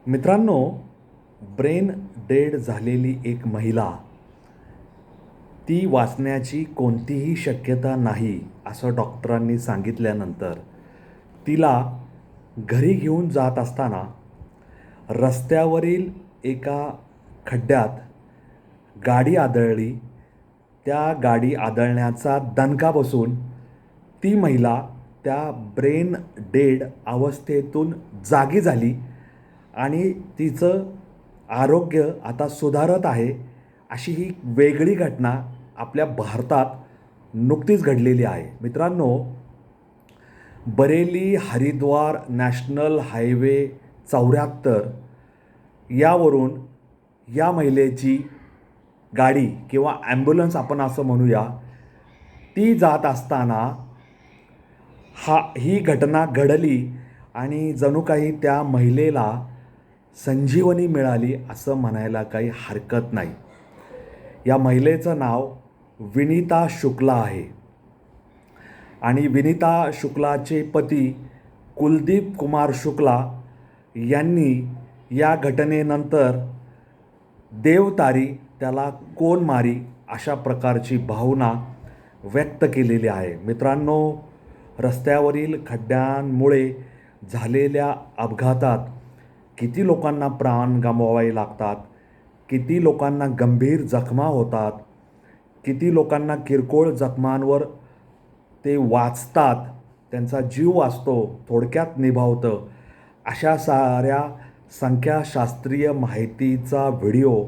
मित्रांनो, brain dead झालेली एक महिला, ती वाचण्याची कोणतीही शक्यता नाही असं डॉक्टरांनी सांगितल्यानंतर तिला घरी घेऊन जात असताना रस्त्यावरील एका खड्ड्यात गाडी आदळली. त्या गाडी आदळण्याचा दणका बसून ती महिला त्या ब्रेन डेड अवस्थेतून जागी झाली आणि तिचं आरोग्य आता सुधारत आहे. अशी ही वेगळी घटना आपल्या भारतात नुकतीच घडलेली आहे. मित्रांनो, बरेली हरिद्वार नॅशनल हायवे 74 यावरून या महिलेची गाडी किंवा ॲम्ब्युलन्स आपण असं म्हणूया, ती जात असताना ही घटना घडली आणि जणू काही त्या महिलेला संजीवनी मिळाली असं म्हणायला काही हरकत नाही. या महिलेचं नाव विनीता शुक्ला आहे आणि विनीता शुक्लाचे पती कुलदीप कुमार शुक्ला यांनी या घटनेनंतर देवतारी त्याला कोण मारी अशा प्रकारची भावना व्यक्त केलेली आहे. मित्रांनो, रस्त्यावरील खड्ड्यांमुळे झालेल्या अपघातात किती लोकांना प्राण गमवावे लागतात, किती लोकांना गंभीर जखमा होतात, किती लोकांना किरकोळ जखमांवर ते वाचतात, त्यांचा जीव वाचतो, थोडक्यात निभावतं. अशा साऱ्या संख्याशास्त्रीय माहितीचा व्हिडिओ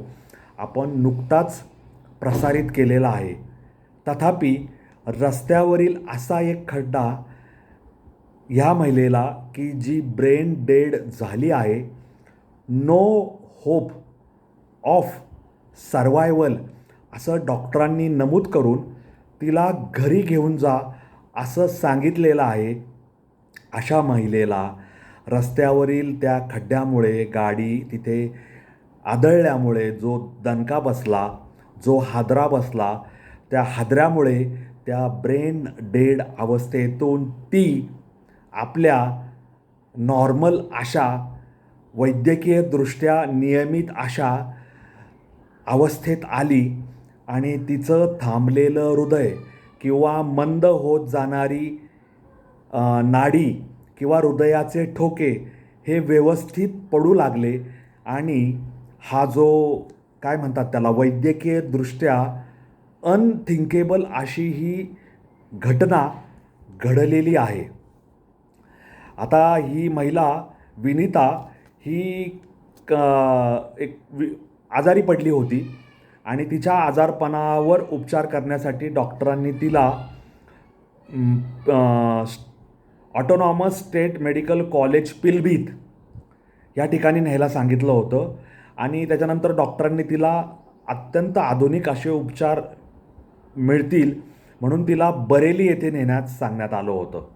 आपण नुकताच प्रसारित केलेला आहे. तथापि रस्त्यावरील असा एक खड्डा ह्या महिलेला की जी ब्रेन डेड झाली आहे, नो होप ऑफ सर्वायवल असं डॉक्टरांनी नमूद करून तिला घरी घेऊन जा असं सांगितलेलं आहे. अशा महिलेला रस्त्यावरील त्या खड्ड्यामुळे गाडी तिथे आदळल्यामुळे जो दणका बसला, जो हादरा बसला, त्या हादऱ्यामुळे त्या ब्रेन डेड अवस्थेतून ती आपल्या नॉर्मल अशा वैद्यकीयदृष्ट्या नियमित अशा अवस्थेत आली आणि तिचं थांबलेलं हृदय किंवा मंद होत जाणारी नाडी किंवा हृदयाचे ठोके हे व्यवस्थित पडू लागले आणि हा जो काय म्हणतात त्याला वैद्यकीयदृष्ट्या अनथिंकेबल अशी ही घटना घडलेली आहे. आता ही महिला विनीता ही एक आजारी पडली होती आणि तिच्या आजारपणावर उपचार करण्यासाठी डॉक्टरांनी तिला ऑटोनॉमस स्टेट मेडिकल कॉलेज पिलभीत या ठिकाणी न्यायला सांगितलं होतं आणि त्याच्यानंतर डॉक्टरांनी तिला अत्यंत आधुनिक असे उपचार मिळतील म्हणून तिला बरेली येथे नेण्यास सांगण्यात आलं होतं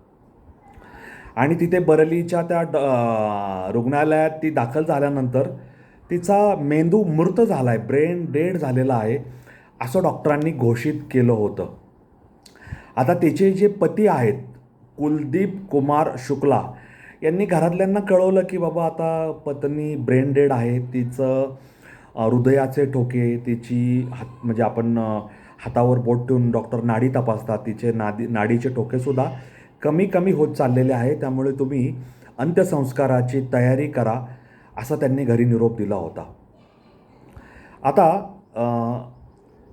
आणि तिथे बरेलीच्या त्या रुग्णालयात ती दाखल झाल्यानंतर तिचा मेंदू मृत झाला आहे, ब्रेन डेड झालेला आहे असं डॉक्टरांनी घोषित केलं होतं. आता तिचे जे पती आहेत कुलदीप कुमार शुक्ला यांनी घरातल्यांना कळवलं की बाबा आता पत्नी ब्रेन डेड आहे, तिचं हृदयाचे ठोके, तिची म्हणजे आपण हातावर बोट ठेवून डॉक्टर नाडी तपासतात, तिचे नाडीचे ठोकेसुद्धा कमी कमी होत चाललेले आहे, त्यामुळे तुम्ही अंत्यसंस्काराची तयारी करा असा त्यांनी घरी निरोप दिला होता. आता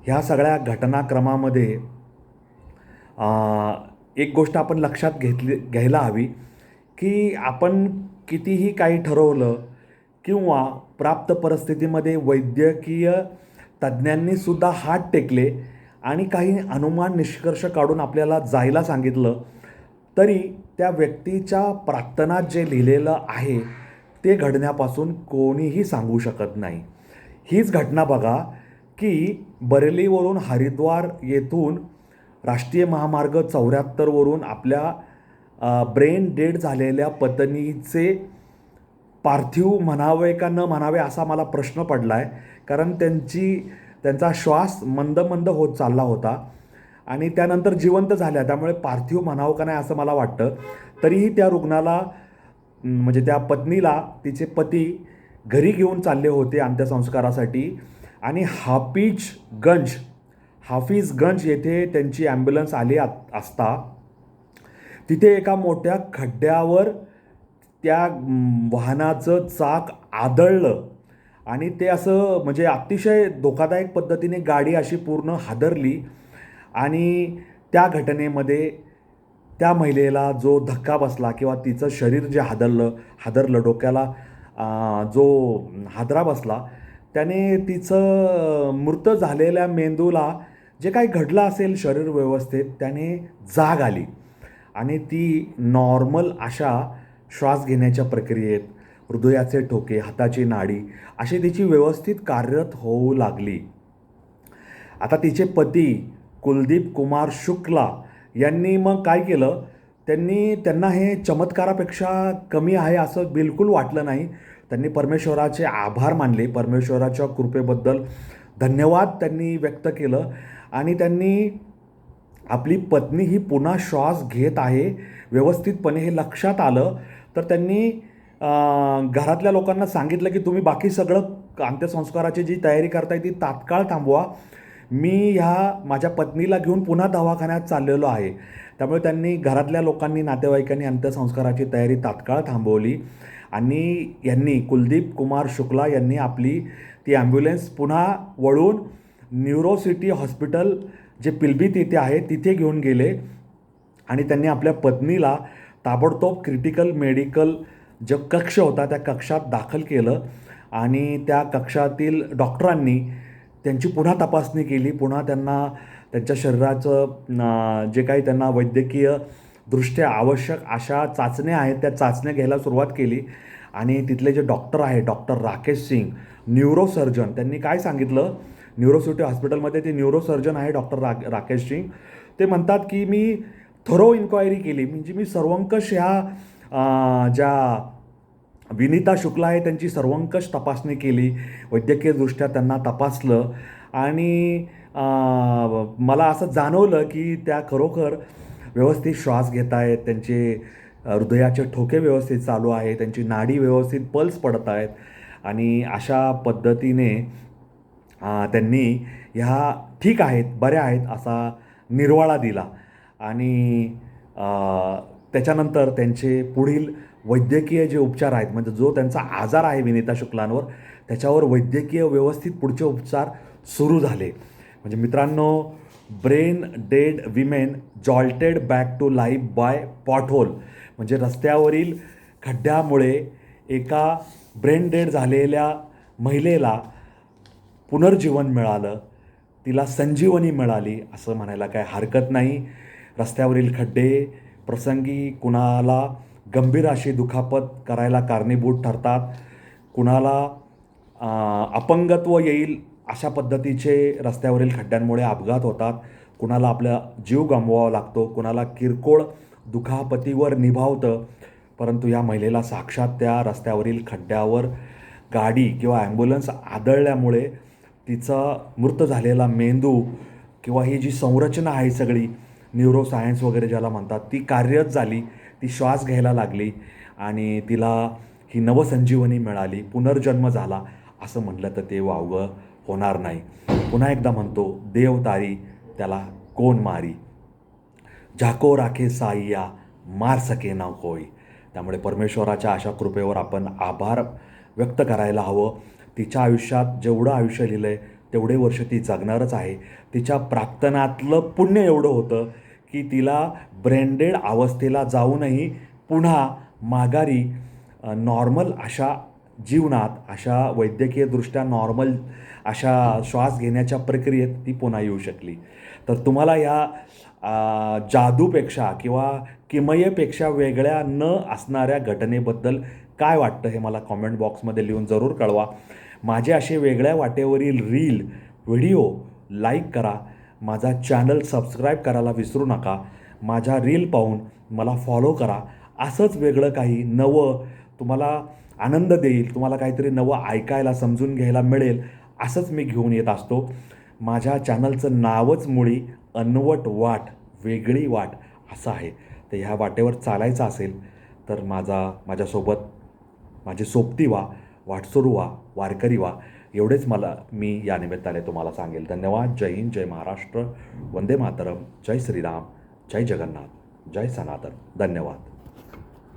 ह्या सगळ्या घटनाक्रमामध्ये एक गोष्ट आपण लक्षात घ्यायला हवी की आपण कितीही काही ठरवलं किंवा प्राप्त परिस्थितीमध्ये वैद्यकीय तज्ज्ञांनीसुद्धा हात टेकले आणि काही अनुमान निष्कर्ष काढून आपल्याला जायला सांगितलं तरी त्या व्यक्तीच्या प्रार्थनात जे लिहिलेलं आहे ते घडण्यापासून कोणीही सांगू शकत नाही. हीच घटना बघा की बरेलीवरून हरिद्वार येथून राष्ट्रीय महामार्ग 74 वरून आपल्या ब्रेन डेड झालेल्या पत्नीचे पार्थिव म्हणावे का न म्हणावे असा मला प्रश्न पडला आहे, कारण त्यांचा श्वास मंद मंद होत चालला होता आणि त्यानंतर जिवंत झाल्या, त्यामुळे पार्थिव म्हणावं का नाही असं मला वाटतं. तरीही त्या रुग्णाला म्हणजे त्या पत्नीला तिचे पती घरी घेऊन चालले होते अंत्यसंस्कारासाठी आणि हाफिजगंज येथे त्यांची ॲम्ब्युलन्स आली असता तिथे एका मोठ्या खड्ड्यावर त्या वाहनाचं चाक आदळलं आणि ते असं म्हणजे अतिशय धोकादायक पद्धतीने गाडी अशी पूर्ण हादरली आणि त्या घटनेमध्ये त्या महिलेला जो धक्का बसला किंवा तिचं शरीर जे हादरलं डोक्याला जो हादरा बसला त्याने तिचं मृत झालेल्या मेंदूला जे काही घडलं असेल शरीर व्यवस्थेत त्याने जाग आली आणि ती नॉर्मल अशा श्वास घेण्याच्या प्रक्रियेत हृदयाचे ठोके हाताची नाडी अशी तिची व्यवस्थित कार्यरत होऊ लागली. आता तिचे पती कुलदीप कुमार शुक्ला यांनी मग काय केलं, त्यांना हे चमत्कारापेक्षा कमी आहे असं बिलकुल वाटलं नाही. त्यांनी परमेश्वराचे आभार मानले, परमेश्वराच्या कृपेबद्दल धन्यवाद त्यांनी व्यक्त केलं आणि त्यांनी आपली पत्नी ही पुन्हा श्वास घेत आहे व्यवस्थितपणे हे लक्षात आलं तर त्यांनी घरातल्या लोकांना सांगितलं की तुम्ही बाकी सगळं अंत्यसंस्काराची जी तयारी करताय ती तात्काळ थांबवा. मी माझ्या पत्नीला घेऊन पुन्हा दवाखान्यात चाललेलो आहे. त्यामुळे त्यांनी घरातल्या लोकांनी नातेवाईकांनी अंत्यसंस्काराची तयारी तात्काळ थांबवली आणि कुलदीप कुमार शुक्ला यांनी आपली ती ॲम्ब्युलन्स पुन्हा वळून न्यूरोसिटी हॉस्पिटल जे पिलभीत येथे आहे तिथे घेऊन गेले आणि त्यांनी आपल्या पत्नीला ताबडतोब क्रिटिकल मेडिकल जो कक्ष होता त्या कक्षात दाखल केलं आणि त्या कक्षातील डॉक्टरांनी त्यांची पुन्हा तपासणी केली. पुन्हा त्यांना त्यांच्या शरीराचं जे काही त्यांना वैद्यकीय दृष्ट्या आवश्यक अशा चाचण्या आहेत त्या चाचण्या घ्यायला सुरुवात केली आणि तिथले जे डॉक्टर आहे डॉक्टर राकेश सिंग न्यूरोसर्जन त्यांनी काय सांगितलं, न्यूरोसिटी हॉस्पिटलमध्ये ते न्यूरोसर्जन आहे डॉक्टर राकेश सिंग, ते म्हणतात की मी थरो इन्क्वायरी केली म्हणजे मी सर्वंकष ज्या विनीता शुक्ला आहे त्यांची सर्वंकष तपासणी केली, वैद्यकीयदृष्ट्या त्यांना तपासलं आणि मला असं जाणवलं की त्या खरोखर व्यवस्थित श्वास घेत आहेत, त्यांचे हृदयाचे ठोके व्यवस्थित चालू आहे, त्यांची नाडी व्यवस्थित पल्स पडत आहेत आणि अशा पद्धतीने त्यांनी ह्या ठीक आहेत बऱ्या आहेत असा निर्वाळा दिला आणि त्याच्यानंतर त्यांचे पुढील वैद्यकीय जे उपचार आहेत म्हणजे जो त्यांचा आजार आहे विनीता शुक्लांवर त्याच्यावर वैद्यकीय व्यवस्थित पुढचे उपचार सुरू झाले. म्हणजे मित्रांनो, brain dead women jolted back to life by pothole म्हणजे रस्त्यावरील खड्ड्यामुळे एका ब्रेन डेड झालेल्या महिलेला पुनर्जीवन मिळालं, तिला संजीवनी मिळाली असं म्हणायला काय हरकत नाही. रस्त्यावरील खड्डे प्रसंगी कुणाला गंभीर अशी दुखापत करायला कारणीभूत ठरतात, कुणाला अपंगत्व येईल अशा पद्धतीचे रस्त्यावरील खड्ड्यांमुळे अपघात होतात, कुणाला आपला जीव गमवावा लागतो, कुणाला किरकोळ दुखापतीवर निभावतं. परंतु या महिलेला साक्षात त्या रस्त्यावरील खड्ड्यावर गाडी किंवा ॲम्ब्युलन्स आदळल्यामुळे तिचा मृत झालेला मेंदू किंवा ही जी संरचना आहे सगळी न्यूरोसायन्स वगैरे ज्याला म्हणतात ती कार्यरत झाली, ती श्वास घ्यायला लागली आणि तिला ही नवसंजीवनी मिळाली, पुनर्जन्म झाला असं म्हटलं तर ते वावगं होणार नाही. पुन्हा एकदा म्हणतो, देव तारी त्याला कोण मारी, झाको राखे साईया मार सके ना कोई. त्यामुळे परमेश्वराच्या अशा कृपेवर आपण आभार व्यक्त करायला हवं. तिच्या आयुष्यात जेवढं आयुष्य लिहिलं आहे तेवढे वर्ष ती जगणारच आहे. तिच्या प्रार्थनातलं पुण्य एवढं होतं की तिला ब्रेनडेड अवस्थेला जाऊनही पुन्हा माघारी नॉर्मल अशा जीवनात अशा वैद्यकीयदृष्ट्या नॉर्मल अशा श्वास घेण्याच्या प्रक्रियेत ती पुन्हा येऊ शकली. तर तुम्हाला ह्या जादूपेक्षा किंवा किमयेपेक्षा वेगळ्या न असणाऱ्या घटनेबद्दल काय वाटतं हे मला कॉमेंट बॉक्समध्ये लिहून जरूर कळवा. माझे असे वेगळ्या वाटेवरील व्हिडिओ लाईक करा, माझा चॅनल सबस्क्राईब करायला विसरू नका, माझ्या रील पाहून मला फॉलो करा. असंच वेगळं काही नवं तुम्हाला आनंद देईल, तुम्हाला काहीतरी नवं ऐकायला समजून घ्यायला मिळेल असंच मी घेऊन येत असतो. माझ्या चॅनलचं नावच मुळी अनवट वाट, वेगळी वाट असं आहे. तर ह्या वाटेवर चालायचं असेल तर माझ्यासोबत माझी सोबती व्हा, वाटसरू व्हा, वारकरी व्हा, एवढेच मी या निमित्ताने तुम्हाला सांगेल. धन्यवाद. जय हिंद, जय महाराष्ट्र, वंदे मातरम, जय श्रीराम, जय जगन्नाथ, जय सनातन. धन्यवाद.